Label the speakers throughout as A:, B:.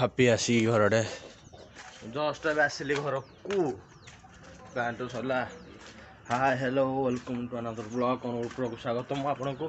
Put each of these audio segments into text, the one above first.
A: Happy ଆସିକି ଘରଟେ just ଏବେ ଆସିଲି ଘରକୁ ପ୍ୟାଣ୍ଟ ସରିଲା। Hi hello welcome to another blog blog ସ୍ୱାଗତ ମୁଁ ଆପଣଙ୍କୁ।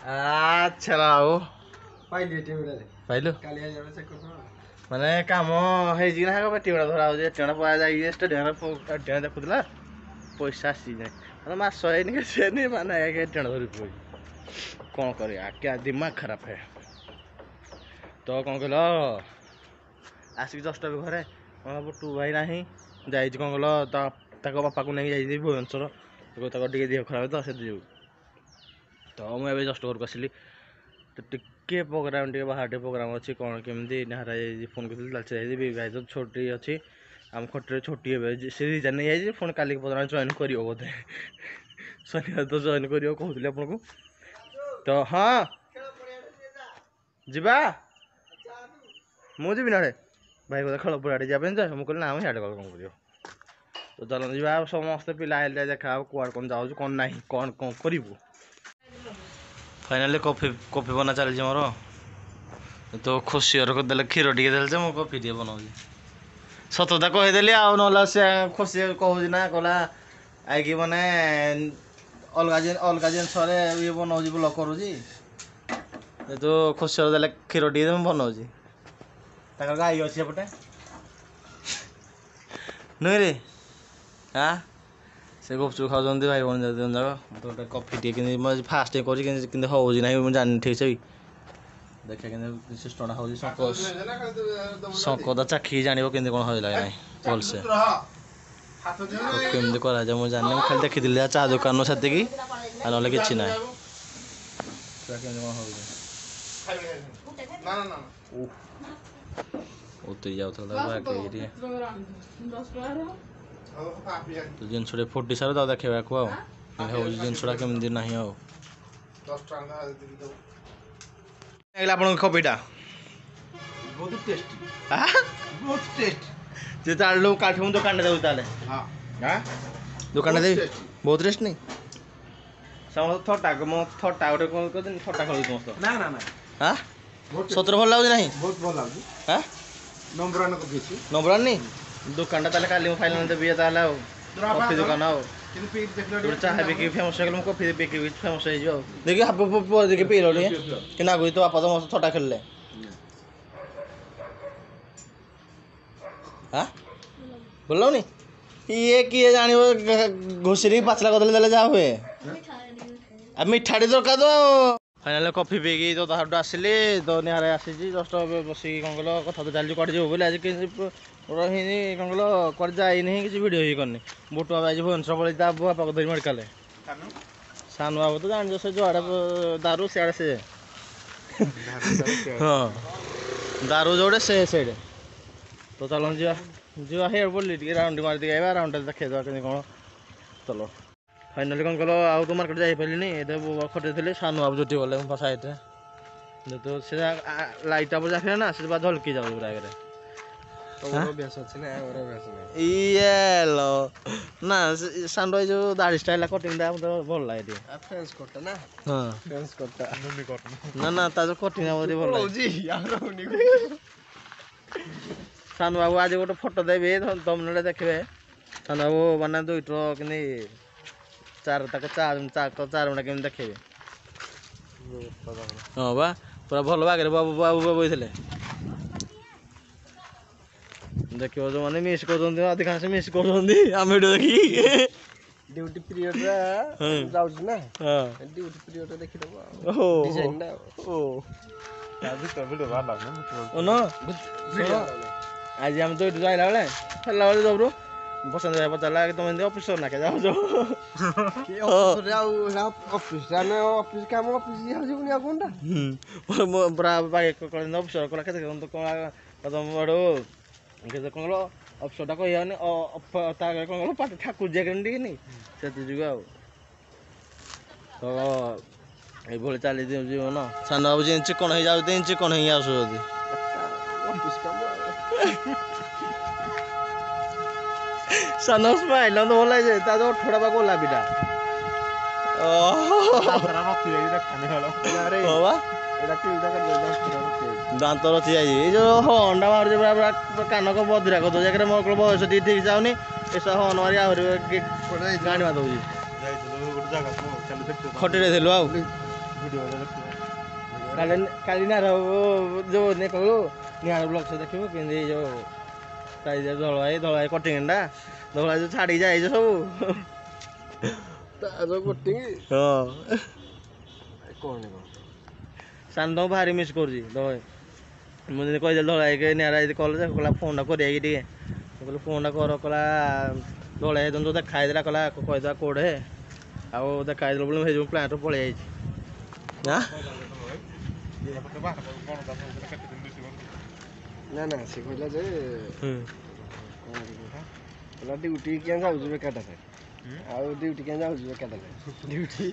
A: ଆଚ୍ଛା ଆଉ ପାଇଲୁ ମାନେ କାମ ହେଇଛି ନା ପେଟି ଗୁଡ଼ା ଧରା ହଉଛି। ଏତେ ଜଣ ଯାଇକି ଷ୍ଟେଡ଼ିୟମ୍ ଦେଖୁଥିଲା ପଇସା ଆସିଯାଏ ମାନେ ମାସ ହେଇନି କିଛି ହେଇନି ମାନେ ଏତେ ଜଣ ଧରି ପଡୁଛି। କ'ଣ କରିବା क्या दिमाग खराब है। ତ କ'ଣ କହିଲ ଆସିକି ଜଷ୍ଟ ଏବେ ଘରେ କ'ଣ ଟୁ ଭାଇ ନାହିଁ ଯାଇଛି କ'ଣ କହିଲ ତାଙ୍କ ବାପାକୁ ନେଇକି ଯାଇଛି ଭୁବନେଶ୍ୱର। ତାଙ୍କ ଟିକେ ଦେହ ଖରାପ ତ ସେ ଯିବୁ ତ ମୁଁ ଏବେ ଜଷ୍ଟ ଘରକୁ ଆସିଲି। ତ ଟିକେ ପ୍ରୋଗ୍ରାମ୍ ଟିକେ ବାହାର ଟିକେ ପ୍ରୋଗ୍ରାମ୍ ଅଛି କ'ଣ କେମିତି ନାହାରା ଯାଇଛି ଫୋନ୍ କରିଥିଲି ଚାଲିଛି ଯାଇଛି ଭାଇ ତ ଛୋଟି ଅଛି ଆମ ଖଟିରେ ଛୋଟି ଏବେ ସେ ରିଜାଇନ୍ ନେଇଯାଇଛି ପୁଣି କାଲିକି ପ୍ରୋଗ୍ରାମ୍ ଜଏନ୍ କରିବ ବୋଧେ ଶନିବାର ତ ଜଏନ୍ କରିବ କହୁଥିଲି ଆପଣଙ୍କୁ। ତ ହଁ ଯିବା ମୁଁ ଯିବି ନା ଭାଇ କଥା ଖେଳ ପଡ଼ିଆ ଯିବା ପାଇଁ ମୁଁ କହିଲି ନା ମୁଁ ସିଆଡ଼େ କ'ଣ କରିବ। ତ ଚାଲନ୍ତୁ ଯିବା ସମସ୍ତେ ପିଲା ହେଲେ ଦେଖା ହବ କୁଆଡ଼େ କ'ଣ ଯାଉଛୁ କ'ଣ ନାହିଁ କ'ଣ କରିବୁ। ଫାଇନାଲି କଫି ବନା ଚାଲିଛି ମୋର। ତ ଖୁସି ଘର କରିଦେଲେ କ୍ଷୀର ଟିକେ ଦେଲେ ଯେ ମୁଁ କଫି ଟିକେ ବନାଉଛି। ସତତା କହିଦେଲି ଆଉ ନହେଲେ ସେ ଖୁସି କହୁଛି ନା କହିଲା ଆଇକି ମାନେ ଅଲଗା ଜିନିଷରେ ଇଏ ବନାଉଛି ବ୍ଲଗ୍ କରୁଛି। ଯେହେତୁ ଖୁସି ଘର ଦେଲେ କ୍ଷୀର ଟିକେ ମୁଁ ବନାଉଛି। ତାଙ୍କର ଗାଈ ଅଛି ଏପଟେ ନୁହେଁ ରେ ସେ ଗୁପଚୁପ ଖାଉଛନ୍ତି ଭାଇ ଭଉଣୀ ଯାକ ମୋତେ ଗୋଟେ କଫି ଟିକେ କେମିତି ମୁଁ ଫାଷ୍ଟ କରୁଛି କେମିତି ହେଉଛି ନାହିଁ ମୁଁ ଜାଣିନି ଠିକ୍ ସେ ଦେଖିବା କେମିତି ସିଷ୍ଟମଟା ହେଉଛି। ଶଙ୍କଦା ଚାଖିକି ଜାଣିବ କେମିତି କ'ଣ ହେଲା ନାହିଁ ଭଲସେ କେମିତି କରାଯାଏ ମୁଁ ଜାଣିନି। ମୁଁ ଖାଲି ଦେଖିଥିଲି ଚା ଦୋକାନରୁ ସେତିକି ଆଉ ନହେଲେ କିଛି ନାହିଁ। କେମିତି କ'ଣ ହେଉଛି ଉତରି ଯାଉଥିଲା ଜିନିଷଟା ଫୁଟି ସାର ତାକୁ ଦେଖେଇବାକୁ ଆଉ ହେଉଛି ଜିନିଷଟା କେମିତି ନାହିଁ ଆଉ। ଆପଣଙ୍କ କଫିଟା ବହୁତ ଟେଷ୍ଟି ବହୁତ ଟେଷ୍ଟ ଯେ ତାହେଲେ କାଠ ମୁଁ ଦୋକାନରେ ଦେଉଛି ତାହେଲେ ଦୋକାନରେ ଦେବି ବହୁତ ଟେଷ୍ଟ ନାହିଁ ସମସ୍ତ ଥଟା ମୋ ଥଟା ଗୋଟେ କ'ଣ କରିଦେନି ଥଟା ଖେଳୁଛି ସମସ୍ତ ନା ନା ନା ସତରେ ଭଲ ଲାଗୁଛି ନାହିଁ ବହୁତ ଭଲ ଲାଗୁଛି ନମ୍ବର ନି ଦୋକାନଟା ତାହେଲେ କାଲି ମୁଁ ଫାଇନାଲ ଦେବି ତାହେଲେ ଆଉ କଫି ଦୋକାନ ଆଉ ଚାହା ବିକି ଫେମସ୍ ହେଇଗଲେ ମୁଁ କଫି ବିକି ଫେମସ୍ ହେଇଯିବ ଆଉ ଦେଖି ହାପ ଦେଖି ପିଇଲ ଟିକେ କି ନାଗୁଛି ତୋ ବାପା ତ ମୋ ଥଟା ଖେଳିଲେ ଭଲ ଲାଗୁନି ଇଏ କିଏ ଜାଣିବ ଘୋଷିକି ପାଚଲା କଦଳୀ ଦେଲେ ଯାହା ହୁଏ ଆଉ ମିଠାଟି ଦରକାର ତ ଫାଇନାଲ କଫି ପିଇକି ତ ତାଠୁ ଆସିଲି ତ ନିହାରେ ଆସିଛି ଜଷ୍ଟ ବସିକି କ'ଣ କହିଲ କଥା ତ ଚାଲିଛି କୁଆଡ଼େ ଯିବ ବୋଲି ଆଜି କିଛି ରହିନି କ'ଣ କହିଲ କୁଆଡ଼େ ଯାଇନି କିଛି ଭିଡ଼ିଓ ହେଇ କରିନି। ବୁଟୁ ବାବା ଆଜି ଭୁବନେଶ୍ୱର ପଳେଇ ତା ବାପାକୁ ଧରି ମେଡ଼ିକାଲ ସାନୁ ବାବୁ ତ ଜାଣିଛ ସେ ଯୁଆଡ଼େ ଦାରୁ ସିଆଡ଼େ ସେ ହଁ ଦାରୁ ଯୋଉଟେ ସେ ସେଇଡ଼େ ତ ଚାଲନ୍ତୁ ଯିବା ହେୟାର ବୋଲିଲି ଟିକେ ରାଉଣ୍ଡ ମାରି ଦେଇକି ଆଇବା ରାଉଣ୍ଡ ଦେଖେଇଦେବା କେମିତି କ'ଣ ଚାଲ। ଫାଇନାଲି କ'ଣ କଲ ଆଉ ତ ମାର୍କେଟ ଯାଇପାରିଲିନି ଏତେ ଖଟେଇଥିଲି ସାନୁ ବାବୁ ଜୁଟି ଗଲେ ମୋ ସାଇଡ଼ରେ ଯେହେତୁ ସେ ଲାଇଟ୍ଟା ଉପରେ ଦେଖିଲେ ନା ସେ ବା ଝଲକି ଯାଉଛି ପୁରା ଆଗରେ ଇଏ ନା ସାନ ଏଇ ଯୋଉ ଦାଢ଼ି ଷ୍ଟାଇଲ କଟିଂଟା ମୋତେ ଭଲ ଲାଗେ ଟିକେ ନା ନା ତା ଯୋଉ କଟିଂଟା ମୋତେ ଭଲ ଲାଗୁଛି। ସାନୁ ବାବୁ ଆଜି ଗୋଟେ ଫଟୋ ଦେବି ତମେ ଦେଖିବେ ସାନୁ ବାବୁ ମାନେ ଦୁଇଟର କେମିତି ଚାରିଟା କେମିତି ଦେଖେଇବେ ହଁ ବା ପୁରା ଭଲ ବାଗରେ ବାବୁ ବଇଥିଲେ ଦେଖିବ ଯୋଉମାନେ ମିସ୍ କରୁଛନ୍ତି ଅଧିକାଂଶ ମିସ୍ କରୁଛନ୍ତି ଆମେ ଭିଡ଼ିଓ ଦେଖିକି ଡ୍ୟୁଟି ପିରିୟଡରେ ଯାଉଛି ନା ଡ୍ୟୁଟି ପିରିୟଡରେ ଦେଖିଦେବ ଆଜି ଆମେ ତ ଏଇଠୁ ଯାଇଲା ବେଳେ ଫେରିଲା ବେଳେ ଜବରୁ ବସନ୍ତ ଭାଇ ପଚାରିଲା ତମେ ଏମିତି ଅଫିସର ନା କେ ଯାଉଛ ଅଫିସ କାମ ଅଫିସ ଯିବୁନି ଆଉ କଣଟା ପୁରା ଅଫିସର କଲା କେତେ ତମ ଆଡ଼ୁ କେତେ କ'ଣ ଅଫିସରଟା କହିବନି ତା କ'ଣ କଲ ପାଟି ଠାକୁର ଯିଏ କେମିତିନି ସେଥି ଯୋଗୁଁ ଆଉ ତ ଏଇଭଳି ଚାଲି ଜୀବନ ସାନ ବାବୁ ଯେମିତି ଚିକଣ ହେଇଯାଉଛି ଚିକଣ ହେଇ ଆସୁଛନ୍ତି ସାନ ସ୍ମାଇଲ ଭଲ ଲାଗେ ତା ଯୋଉ ଅଠଟା ବା ଗୋଲାପୀଟା ଦାନ୍ତ ରଚି ଯାଇଛି ଏଇ ଯୋଉ ହର୍ଣ୍ଣଟା ମାରୁଛି ପୁରା କାନକ ବଧିରା କରିଦେଉଛି ଜାଗାରେ ମୋ ବୟସ ଟିକେ ଠିକ୍ ଯାଉନି ଏସବୁ ହର୍ଣ୍ଣ ମାରି ଆହୁରି ଗାଣି ମାରିଦେଉଛି ଖଟିରେ ଥିଲୁ ଆଉ କାଲି ନିହାର ଯୋଉ କହିଲୁ ନିହାର ବ୍ଲଗ୍ସ ଦେଖିବୁ କେମିତି ଯୋଉ ଧଳା କଟିଂଟା ଧଳା ଯୋଉ ଛାଡ଼ିକି ଯାଇଛ ସବୁ ସାନ ଭାରି ମିସ୍ କରୁଛି ଧଳା ମୁଁ ଯଦି କହିଦେଲି ଧଳା ହେଇକି ନିଆରା ଯଦି କଲ ଯେ କହିଲା ଫୋନ୍ଟା କରିବାକୁ ଟିକେ ମୁଁ କହିଲି ଫୋନ୍ଟା କର କହିଲା ଧଳା ହେଇଥିଲା ଯୋଉ ଦେଖା ହେଇଥିଲା କହିଲା କହିଦେବା କୋଉଠି ଆଉ ଦେଖା ହେଇଥିଲା ବୋଲି ମୁଁ ସେଇ ଯୋଉ ପ୍ଲାଣ୍ଟରୁ ପଳେଇ ଯାଇଛି
B: ନା ନା ସେ କହିଲା ଯେ କହିଲା ଡ୍ୟୁଟି କିଏ ଯାଉଛୁ ବେକାରଟାରେ ଆଉ ଡ୍ୟୁଟି କିଏ ଯାଉଛୁ ବେକାରଟାରେ ଡ୍ୟୁଟି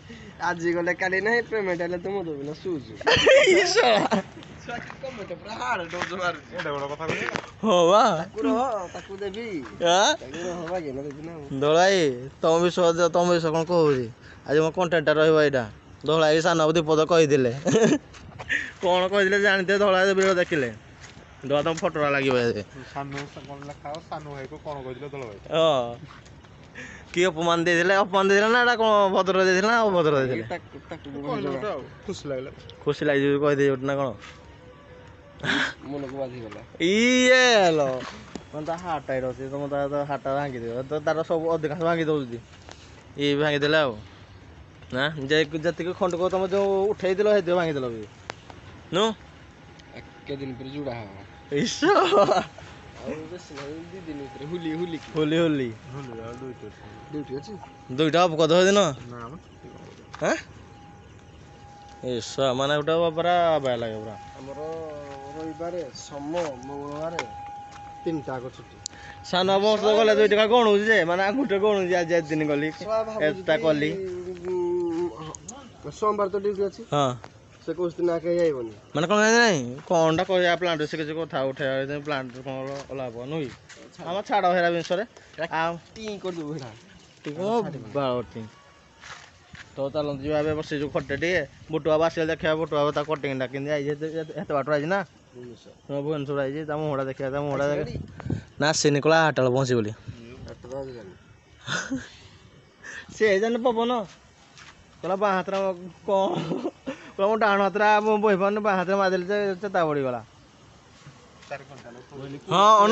B: ଆଜି ଗଲେ କାଲି ନାହିଁ ପେମେଣ୍ଟ ହେଲେ ତ ମୁଁ ଦେବି ନା ଶୁଛୁ ତାକୁ ଦେବି
A: ଦଳାଇ ତମ ବିଷୟ କଣ କହୁଛି ଆଜି ମୋ କଣ୍ଟେଣ୍ଟଟା ରହିବ ଏଇଟା ଧଳାଇ ସାନ ଦୀପଦ କହିଥିଲେ କଣ କହିଥିଲେ ଜାଣିଥିବେ ଧଳା ଭିଡ଼ିଓ ଦେଖିଲେ ଧଳା ତମ ଫଟୋଟା ଲାଗିବ କିଏ ଅପମାନ ଦେଇଥିଲେ ନା ଏଇଟା କଣ ଭଦ୍ର ଦେଇଥିଲେ ନା ଅଭଦ୍ର ଦେଇଥିଲେ ଖୁସି ଲାଗିଯିବ କହିଦେଇ ଗୋଟେ ନା କଣ
B: ମନକୁ ବାଧିଗଲା
A: ଇଏ ହେଲ ମାନେ ତା ହାର୍ଟ ଟାଇଟ୍ ଅଛି ତମ ହାର୍ଟଟା ଭାଙ୍ଗିଦେବ ତାର ସବୁ ଅଧିକାଂଶ ଭାଙ୍ଗି ଦେଉଛି ଇଏ ବି ଭାଙ୍ଗିଦେଲେ ଆଉ ନା ଯେତିକି ଖଣ୍ଡକ ତମେ ଯୋଉ ଉଠେଇଥିଲ ସେଇଥିରେ ଭାଙ୍ଗିଦେଲ ବି ନୁ
B: କେଦିନ ପରେ ଯୋଡ଼ା ହବ
A: ଦୁଇଟା ଅପ କରିଦେବ ଦିନ ମାନେ ଗୋଟେ ପୁରା ଅବାଗିଆ ଲାଗେ ପୁରା
B: ଆମର ରବିବାରେ ମଙ୍ଗଳବାରେ 3ଟା ଆଗ ଛୁଟି
A: ସାନ ବର୍ଷ ଗଲେ 2 ଟଙ୍କା ଗଣୁଛି ଯେ ମାନେ ଗୋଟେ ଗଣୁଛି ଆଜି 1 ଦିନ ଗଲି ଏଟା କଲି
B: ସୋମବାର ତ ଡ୍ୟୁଟି ଅଛି
A: ହଁ
B: ସେ କହୁଛି ନା କେହି ଆଇବନି
A: ମାନେ କ'ଣ ନାଇଁ କ'ଣଟା କହିବା ପ୍ଲାଣ୍ଟରେ ସେ କିଛି କଥା ଉଠେଇବା ପ୍ଲାଣ୍ଟ କ'ଣ ଲାଭ ନୁହେଁ ଆମ ଛାଡ଼ ହେରା ଜିନିଷରେ ଆଉ
B: କରିଦେବୁ ହେଟା
A: ତ ଚାଲନ୍ତୁ ଯିବା ଏବେ ବସି ଯୋଉ ଖଟେ ଟିକେ ବୁଟୁ ବାବା ଆସିଲେ ଦେଖିବା ବୁଟୁ ବାବା ତା କଟିଂଟା କେମିତି ଆଇଛି ଏତେ ବାଟ ଆଇଛି ନା ଭୁବନେଶ୍ୱର ଆଇଛି ତା ମୁହଁଟା ଦେଖିବା ତା ମୁହଁଟା ନା ଆସିନି କଲା 8ଟା ବେଳେ ପହଞ୍ଚି ବୋଲି ସେ ଜାଣି ପବନ କହିଲା ବାଁ ହାତରେ କ'ଣ କହିଲା ମୋ ଡାହାଣ ହାତରେ ମୁଁ ବହି ପାରୁନି ବାଁ ହାତରେ ମାରିଦେଲି ଯେ ଚେତା ପଡ଼ିଗଲା ହଁ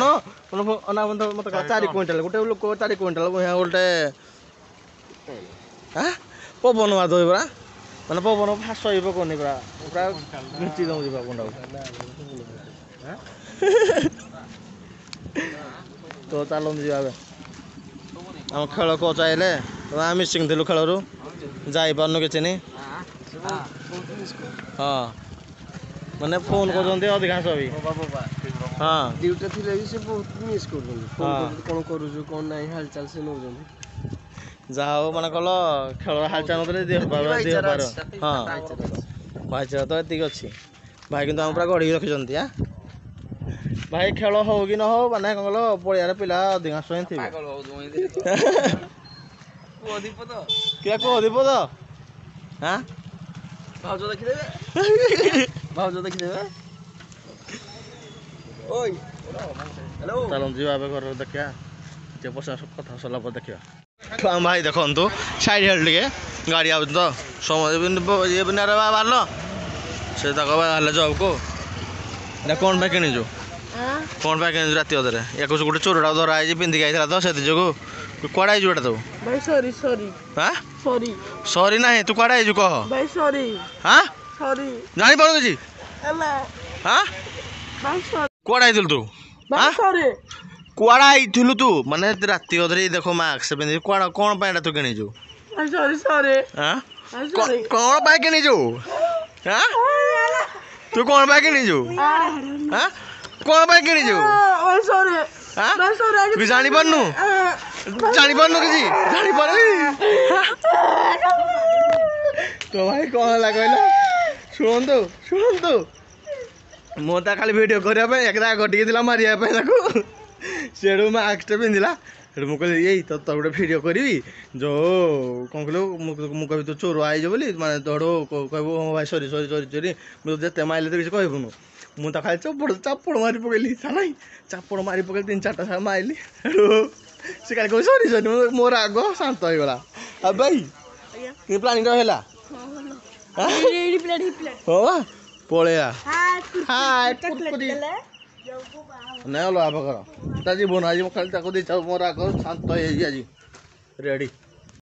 A: ମତେ 4 କୁଇଣ୍ଟାଲ ଗୋଟେ ଲୋକ 4 କୁଇଣ୍ଟାଲ ଗୋଟେ ପବନ ମାରିଦେବି ପରା ମାନେ ପବନ ଫାସ ହେଇ ପକଉନି ପୁରା ପୁରା ଘିଞ୍ଚି ଦେଉଛି ପବନଟାକୁ ତ ଚାଲନ୍ତୁ ଯିବା ଏବେ ଆମ ଖେଳ କୋଚ୍ ଆଇଲେ ଆମେ ମିଶିଂ ଥିଲୁ ଖେଳରୁ ଯାଇପାରୁନୁ କିଛି ନି ହଁ ମାନେ ଫୋନ୍ କରୁଛନ୍ତି ଅଧିକାଂଶ ବି ହଁ
B: ଡ୍ୟୁଟି ଥିଲେ ବି ସେ ବହୁତ ମିସ୍ କରୁଛନ୍ତି କ'ଣ କରୁଛୁ କ'ଣ ନାହିଁ ହାଲଚାଲ ସେ ନେଉଛନ୍ତି
A: ଯାହା ହଉ ମାନେ କହିଲ ଖେଳର ହାଲଚାଲ ନଥିଲେ ଦେହ ପାର ହଁ ଭାଇଚାରା ତ ଏତିକି ଅଛି ଭାଇ କିନ୍ତୁ ଆମ ପୁରା ଗଢ଼ିକି ରଖିଛନ୍ତି ଭାଇ ଖେଳ ହଉ କି ନ ହଉ ମାନେ କ'ଣ କହିଲ ପଡ଼ିଆରେ ପିଲା ଅଧିକାଂଶ ହିଁ ଥିବେ କୁହ
B: ଭାଉଜ ଦେଖିଦେବେ
A: ଚାଲନ୍ତୁ ଯିବା ଏବେ ଘର ଦେଖିବା ଟିକେ ପଶା କଥା ସରିଲା ପରେ ଦେଖିବା ଭାଇ ଦେଖନ୍ତୁ ସାଇଡ୍ ହେଲେ ଟିକେ ଗାଡ଼ି ଆଉଛି ତ ସମୟ ବାହାରିଲ ସେ ତାଙ୍କ ବାହାରିଲେ ଜବ୍କୁ ଏଇଟା କ'ଣ ପାଇଁ କିଣିଛୁ କ'ଣ ପାଇଁ କିଣିଛୁ ରାତି ଅଧରେ ୟାକୁ ଗୋଟେ ଚୋରଟା ଧରା ହେଇଛି ପିନ୍ଧିକି ଆଇଥିଲା ତ ସେଥି ଯୋଗୁଁ କୁଆଡ଼େ ଆଇଛୁ ଏଇଟା ତୁ ସରି ନାହିଁ ତୁ କୁଆଡ଼େ ଆଇଛୁ କହ ଜାଣିପାରୁ କିଛି କୁଆଡ଼େ ଆଇଥିଲୁ ତୁ କୁଆଡ଼େ ଆଇଥିଲୁ ତୁ ମାନେ ରାତି ଅଧରେ ଦେଖ ମାସ୍କ ପିନ୍ଧିକି କୁଆଡ଼େ କ'ଣ ପାଇଁ ଏଇଟା ତୁ କିଣିଛୁ କ'ଣ ପାଇଁ କିଣିଛୁ ତୁ କ'ଣ ପାଇଁ କିଣିଛୁ କ'ଣ ପାଇଁ କିଣିଛୁ ଜାଣିପାରୁନୁ କିଛି ଜାଣିପାରୁ ତ ଭାଇ କ'ଣ ହେଲା କହିଲ ଶୁଣନ୍ତୁ ମୁଁ ତା ଖାଲି ଭିଡ଼ିଓ କରିବା ପାଇଁ ଏକଦା ଘଟିକି ଥିଲା ମାରିବା ପାଇଁ ତାକୁ ସେଠୁ ମାସ୍କଟେ ପିନ୍ଧିଲା ସେଠୁ ମୁଁ କହିଲି ଏଇ ତ ଗୋଟେ ଭିଡ଼ିଓ କରିବି ଯେଉଁ କ'ଣ କହିଲୁ ମୁଁ କହିବି ତୁ ଚୋର ଆଇଛ ବୋଲି ମାନେ ତୋଠୁ କହିବୁ ହଁ ଭାଇ ସରି ସରି ସରି ସରି ମୁଁ ଯେତେ ମାଇଲେ ତ କିଛି କହିବୁନୁ ମୁଁ ତ ଖାଲି ଚାପଡ଼ ମାରି ପକେଇଲି ନାହିଁ ଚାପଡ଼ ମାରି ପକେଇଲି 3-4ଟା ସାର ମାରିଲି ସେଠୁ ସେ କାଲି କହିବି ସରି ସରି ମୋ ରାଗ ଶାନ୍ତ ହେଇଗଲା। ଆଉ ଭାଇ କି ପ୍ଲାନିଂ ହେଲା ହଁ ବା ପଳେଇବା ନାଇଁ ଅଲଗା ପ୍ରକାର ତା ଜୀବନ ଆଜି ମୁଁ ଖାଲି ତାକୁ ଦେଇଛି ମୋ ରାଗ ଶାନ୍ତ ହେଇଯାଇଛି ଆଜି ରେଡ଼ି।